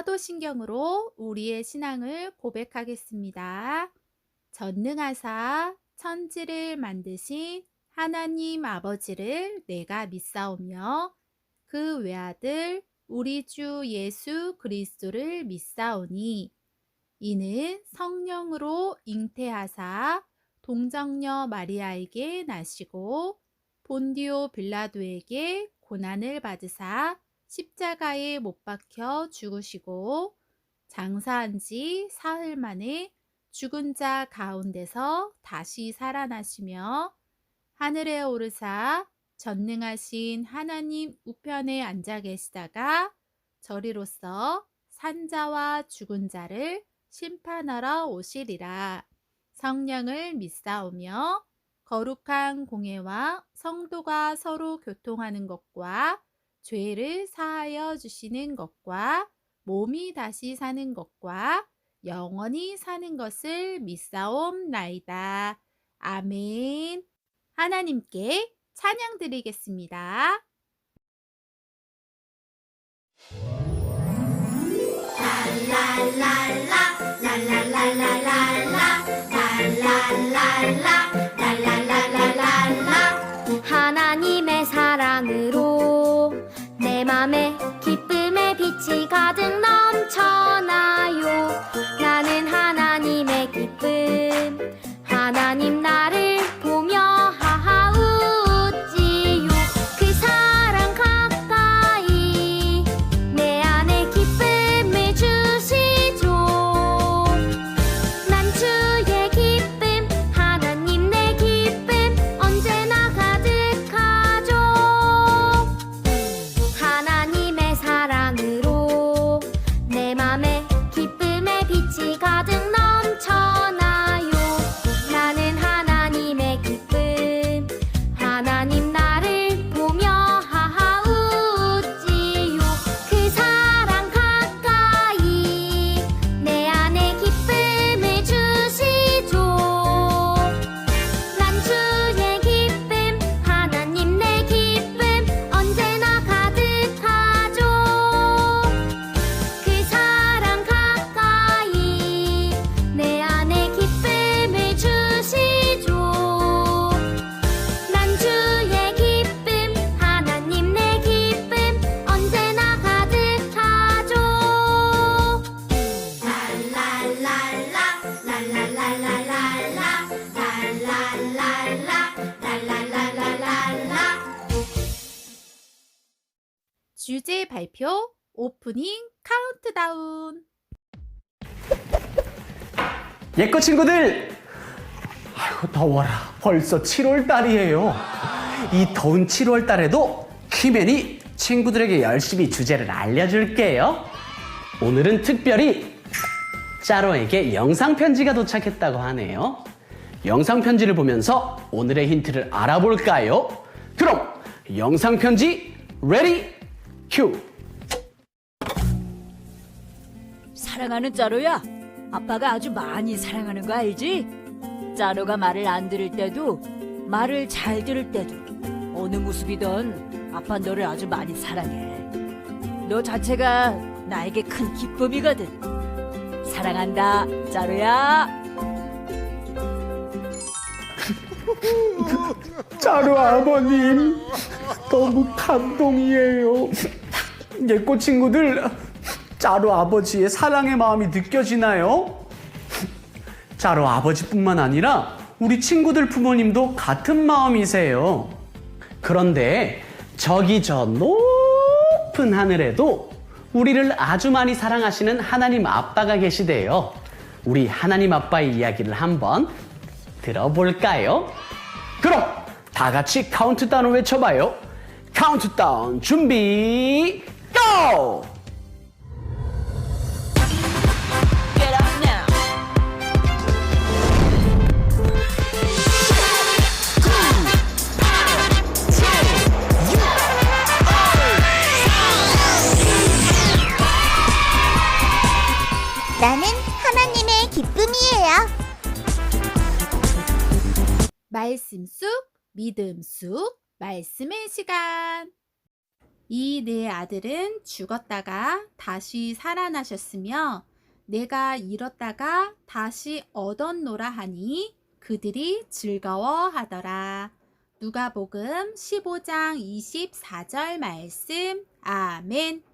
사도신경으로 우리의 신앙을 고백하겠습니다. 전능하사 천지를 만드신 하나님 아버지를 내가 믿사오며 그 외아들 우리 주 예수 그리스도를 믿사오니 이는 성령으로 잉태하사 동정녀 마리아에게 나시고 본디오 빌라도에게 고난을 받으사 십자가에 못 박혀 죽으시고 장사한 지 사흘 만에 죽은 자 가운데서 다시 살아나시며 하늘에 오르사 전능하신 하나님 우편에 앉아 계시다가 저리로서 산자와 죽은 자를 심판하러 오시리라. 성령을 믿사오며 거룩한 공예와 성도가 서로 교통하는 것과 죄를 사하여 주시는 것과 몸이 다시 사는 것과 영원히 사는 것을 믿사옵나이다. 아멘. 하나님께 찬양 드리겠습니다. 하나님의 사랑으로 내 맘에 기쁨의 빛이 가득 넘쳐나요. 나는 하나님의 기쁨, 하나님 나를 보며 하하 웃지요. 그 사랑 가까이 내 안에 기쁨을 주시죠. 난 주의 기쁨, 하나님 내 기쁨 언제나 가득하죠. 하나님의 사랑으로 내 맘에 기쁨의 빛이 가득 넘쳐나요. 나는 하나님의 기쁨, 하나님 나를 보며 하하 웃지요. 그 사랑 가까이 내 안에 기쁨을 주시죠. 난 주의 기쁨, 하나님 내 기쁨 언제나 가득하죠. 그 사랑 가까이 내 안에 기쁨을 주시죠. 난 주의 기쁨, 하나님 내 기쁨 언제나 가득하죠. 주제 발표 오프닝 카운트다운. 예꺼 친구들! 아이고 더워라. 벌써 7월 달이에요. 이 더운 7월 달에도 키맨이 친구들에게 열심히 주제를 알려줄게요. 오늘은 특별히 짜로에게 영상편지가 도착했다고 하네요. 영상편지를 보면서 오늘의 힌트를 알아볼까요? 그럼 영상편지 레디 큐! 사랑하는 짜로야, 아빠가 아주 많이 사랑하는 거 알지? 짜로가 말을 안 들을 때도 말을 잘 들을 때도 어느 모습이든 아빠 너를 아주 많이 사랑해. 너 자체가 나에게 큰 기쁨이거든. 사랑한다, 짜로야. 짜루 아버님 너무 감동이에요. 예꼬 친구들 짜루 아버지의 사랑의 마음이 느껴지나요? 짜루 아버지뿐만 아니라 우리 친구들 부모님도 같은 마음이세요. 그런데 저기 저 높은 하늘에도 우리를 아주 많이 사랑하시는 하나님 아빠가 계시대요. 우리 하나님 아빠의 이야기를 한번 들어볼까요? 그럼 다 같이 카운트다운을 외쳐봐요. 카운트다운 준비 고! Get up now. 나는 하나님의 기쁨이에요. 말씀 쑥, 믿음 쑥, 말씀의 시간. 이 네 아들은 죽었다가 다시 살아나셨으며 내가 잃었다가 다시 얻었노라 하니 그들이 즐거워하더라. 누가복음 15장 24절 말씀. 아멘.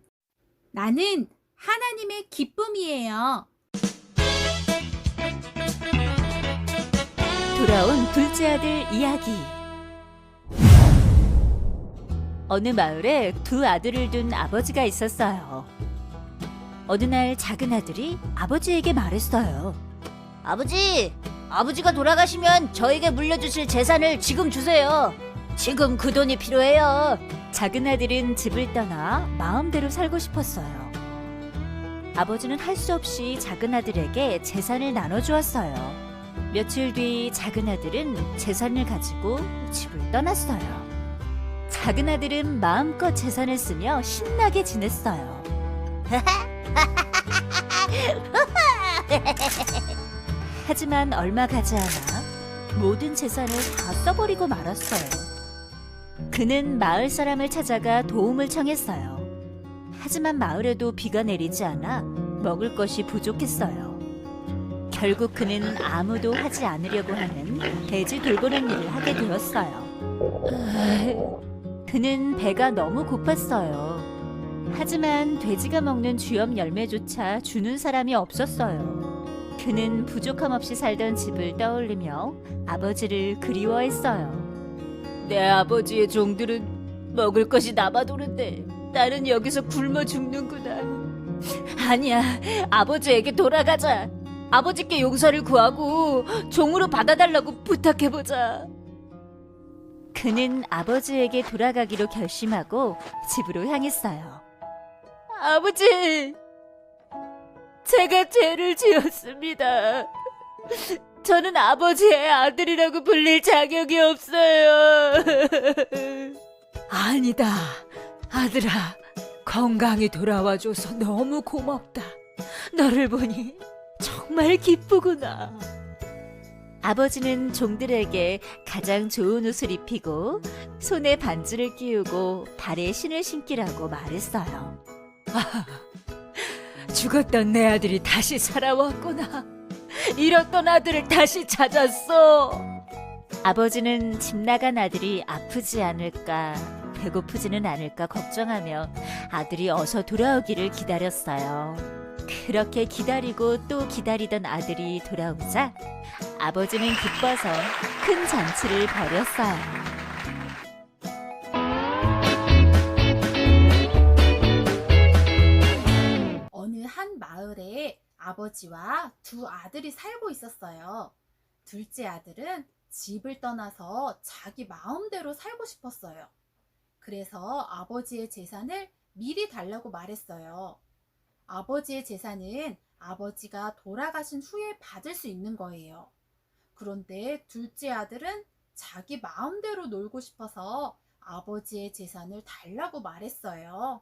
나는 하나님의 기쁨이에요. 돌아온 둘째 아들 이야기. 어느 마을에 두 아들을 둔 아버지가 있었어요. 어느 날 작은 아들이 아버지에게 말했어요. 아버지가 돌아가시면 저에게 물려주실 재산을 지금 주세요. 지금 그 돈이 필요해요. 작은 아들은 집을 떠나 마음대로 살고 싶었어요. 아버지는 할 수 없이 작은 아들에게 재산을 나눠주었어요. 며칠 뒤 작은 아들은 재산을 가지고 집을 떠났어요. 작은 아들은 마음껏 재산을 쓰며 신나게 지냈어요. 하지만 얼마 가지 않아 모든 재산을 다 써버리고 말았어요. 그는 마을 사람을 찾아가 도움을 청했어요. 하지만 마을에도 비가 내리지 않아 먹을 것이 부족했어요. 결국 그는 아무도 하지 않으려고 하는 돼지 돌보는 일을 하게 되었어요. 그는 배가 너무 고팠어요. 하지만 돼지가 먹는 쥐염 열매조차 주는 사람이 없었어요. 그는 부족함 없이 살던 집을 떠올리며 아버지를 그리워했어요. 내 아버지의 종들은 먹을 것이 남아도는데 나는 여기서 굶어 죽는구나. 아니야, 아버지에게 돌아가자. 아버지께 용서를 구하고 종으로 받아달라고 부탁해보자. 그는 아버지에게 돌아가기로 결심하고 집으로 향했어요. 아버지! 제가 죄를 지었습니다. 저는 아버지의 아들이라고 불릴 자격이 없어요. 아니다. 아들아, 건강히 돌아와줘서 너무 고맙다. 너를 보니 정말 기쁘구나. 아버지는 종들에게 가장 좋은 옷을 입히고 손에 반지를 끼우고 발에 신을 신기라고 말했어요. 아, 죽었던 내 아들이 다시 살아왔구나. 잃었던 아들을 다시 찾았어. 아버지는 집 나간 아들이 아프지 않을까, 배고프지는 않을까 걱정하며 아들이 어서 돌아오기를 기다렸어요. 그렇게 기다리고 또 기다리던 아들이 돌아오자 아버지는 기뻐서 큰 잔치를 벌였어요. 어느 한 마을에 아버지와 두 아들이 살고 있었어요. 둘째 아들은 집을 떠나서 자기 마음대로 살고 싶었어요. 그래서 아버지의 재산을 미리 달라고 말했어요. 아버지의 재산은 아버지가 돌아가신 후에 받을 수 있는 거예요. 그런데 둘째 아들은 자기 마음대로 놀고 싶어서 아버지의 재산을 달라고 말했어요.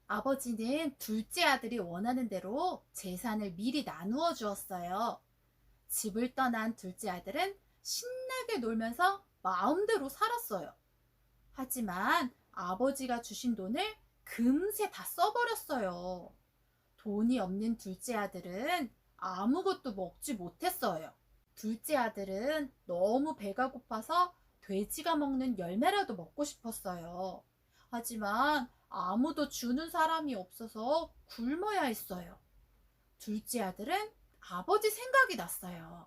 아버지는 둘째 아들이 원하는 대로 재산을 미리 나누어 주었어요. 집을 떠난 둘째 아들은 신나게 놀면서 마음대로 살았어요. 하지만 아버지가 주신 돈을 금세 다 써버렸어요. 돈이 없는 둘째 아들은 아무것도 먹지 못했어요. 둘째 아들은 너무 배가 고파서 돼지가 먹는 열매라도 먹고 싶었어요. 하지만 아무도 주는 사람이 없어서 굶어야 했어요. 둘째 아들은 아버지 생각이 났어요.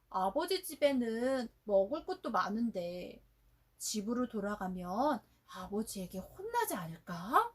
아버지 집에는 먹을 것도 많은데 집으로 돌아가면 아버지에게 혼나지 않을까?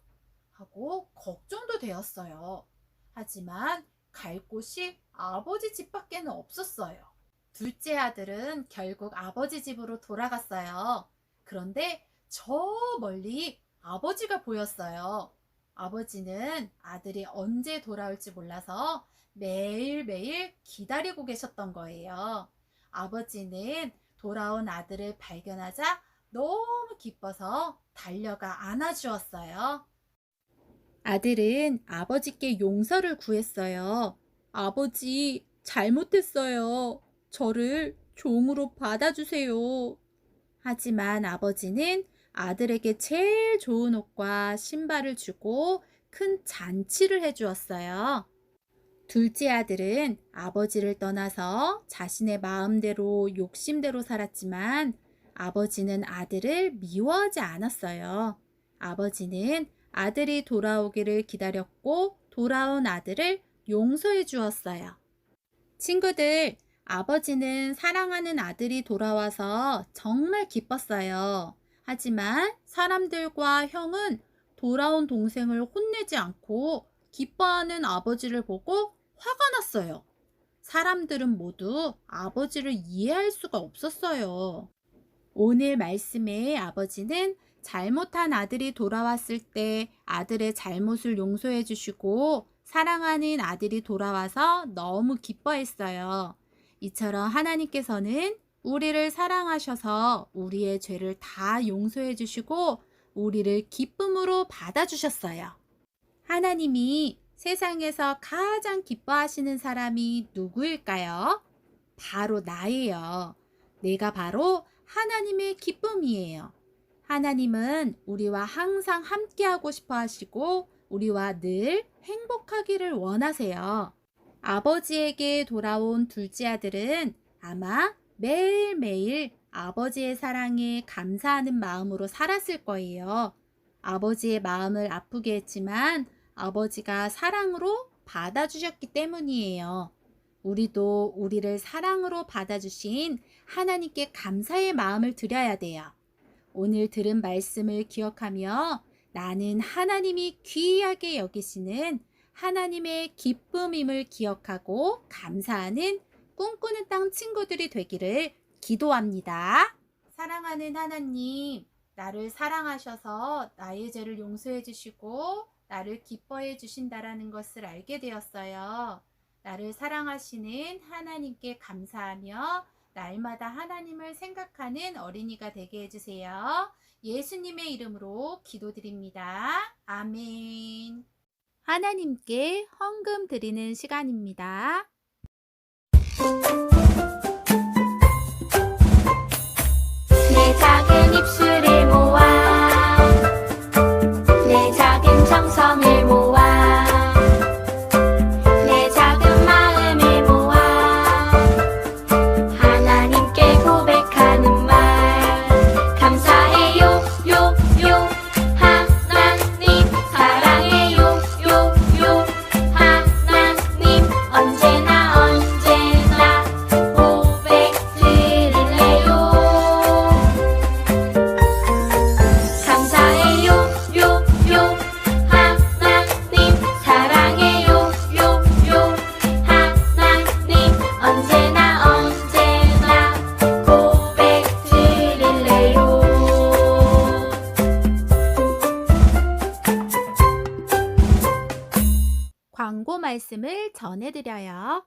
하고 걱정도 되었어요. 하지만 갈 곳이 아버지 집밖에는 없었어요. 둘째 아들은 결국 아버지 집으로 돌아갔어요. 그런데 저 멀리 아버지가 보였어요. 아버지는 아들이 언제 돌아올지 몰라서 매일매일 기다리고 계셨던 거예요. 아버지는 돌아온 아들을 발견하자 너무 기뻐서 달려가 안아주었어요. 아들은 아버지께 용서를 구했어요. 아버지, 잘못했어요. 저를 종으로 받아주세요. 하지만 아버지는 아들에게 제일 좋은 옷과 신발을 주고 큰 잔치를 해주었어요. 둘째 아들은 아버지를 떠나서 자신의 마음대로 욕심대로 살았지만 아버지는 아들을 미워하지 않았어요. 아버지는 아들이 돌아오기를 기다렸고 돌아온 아들을 용서해 주었어요. 친구들, 아버지는 사랑하는 아들이 돌아와서 정말 기뻤어요. 하지만 사람들과 형은 돌아온 동생을 혼내지 않고 기뻐하는 아버지를 보고 화가 났어요. 사람들은 모두 아버지를 이해할 수가 없었어요. 오늘 말씀의 아버지는 잘못한 아들이 돌아왔을 때 아들의 잘못을 용서해 주시고 사랑하는 아들이 돌아와서 너무 기뻐했어요. 이처럼 하나님께서는 우리를 사랑하셔서 우리의 죄를 다 용서해 주시고 우리를 기쁨으로 받아주셨어요. 하나님이 세상에서 가장 기뻐하시는 사람이 누구일까요? 바로 나예요. 내가 바로 하나님의 기쁨이에요. 하나님은 우리와 항상 함께하고 싶어 하시고 우리와 늘 행복하기를 원하세요. 아버지에게 돌아온 둘째 아들은 아마 매일매일 아버지의 사랑에 감사하는 마음으로 살았을 거예요. 아버지의 마음을 아프게 했지만 아버지가 사랑으로 받아주셨기 때문이에요. 우리도 우리를 사랑으로 받아주신 하나님께 감사의 마음을 드려야 돼요. 오늘 들은 말씀을 기억하며 나는 하나님이 귀하게 여기시는 하나님의 기쁨임을 기억하고 감사하는 꿈꾸는 땅 친구들이 되기를 기도합니다. 사랑하는 하나님, 나를 사랑하셔서 나의 죄를 용서해 주시고 나를 기뻐해 주신다라는 것을 알게 되었어요. 나를 사랑하시는 하나님께 감사하며 날마다 하나님을 생각하는 어린이가 되게 해주세요. 예수님의 이름으로 기도드립니다. 아멘. 하나님께 헌금 드리는 시간입니다. 내 작은 입술을 모아 내 작은 정성을 모아 내 작은 마음을 모아 하나님께 고백하는 말 감사해요 요 하나님 사랑해요 요 하나님 언제나 고백 드릴래요 감사해요 요 하나님 사랑해요 요 하나님 언제나 고백 드릴래요 광고 말씀을 전해드려요.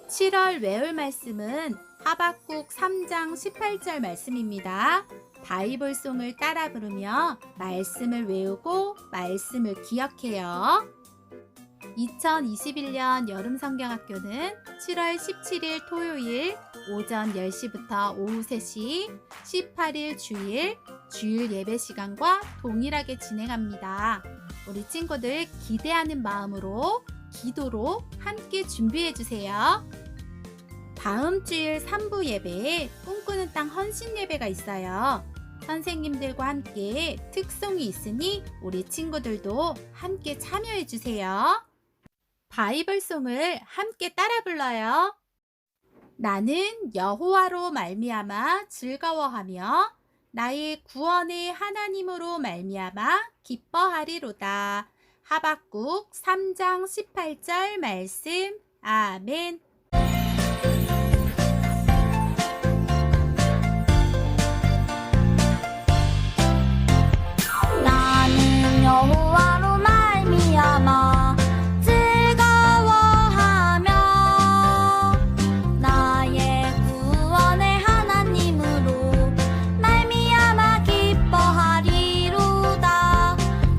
7월 외울 말씀은 하박국 3장 18절 말씀입니다. 바이블송을 따라 부르며 말씀을 외우고 말씀을 기억해요. 2021년 여름성경학교는 7월 17일 토요일 오전 10시부터 오후 3시, 18일 주일 예배 시간과 동일하게 진행합니다. 우리 친구들 기대하는 마음으로 기도로 함께 준비해 주세요. 다음 주일 3부 예배에 꿈꾸는 땅 헌신 예배가 있어요. 선생님들과 함께 특송이 있으니 우리 친구들도 함께 참여해 주세요. 바이블송을 함께 따라 불러요. 나는 여호와로 말미암아 즐거워하며 나의 구원의 하나님으로 말미암아 기뻐하리로다. 하박국 3장 18절 말씀. 아멘. 나는 여호와로 말미암아 즐거워하며 나의 구원의 하나님으로 말미암아 기뻐하리로다.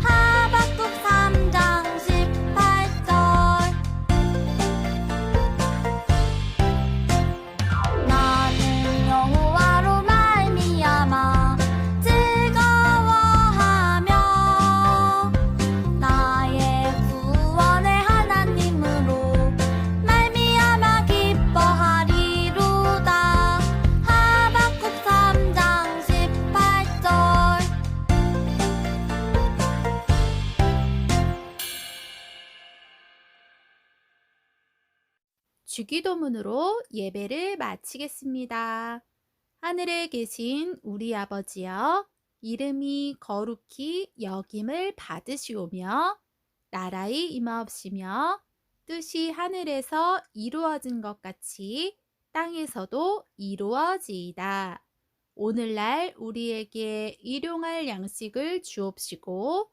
하박국 3장 18절 주기도문으로 예배를 마치겠습니다. 하늘에 계신 우리 아버지여, 이름이 거룩히 여김을 받으시오며 나라의 임하옵시며 뜻이 하늘에서 이루어진 것 같이 땅에서도 이루어지이다. 오늘날 우리에게 일용할 양식을 주옵시고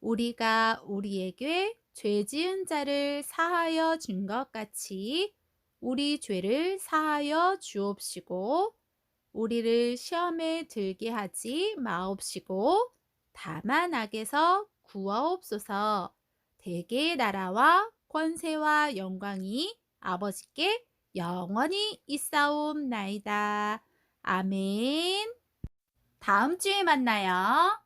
우리가 우리에게 죄 지은 자를 사하여 준 것 같이 우리 죄를 사하여 주옵시고 우리를 시험에 들게 하지 마옵시고 다만 악에서 구하옵소서. 대개의 나라와 권세와 영광이 아버지께 영원히 있사옵나이다. 아멘. 다음 주에 만나요.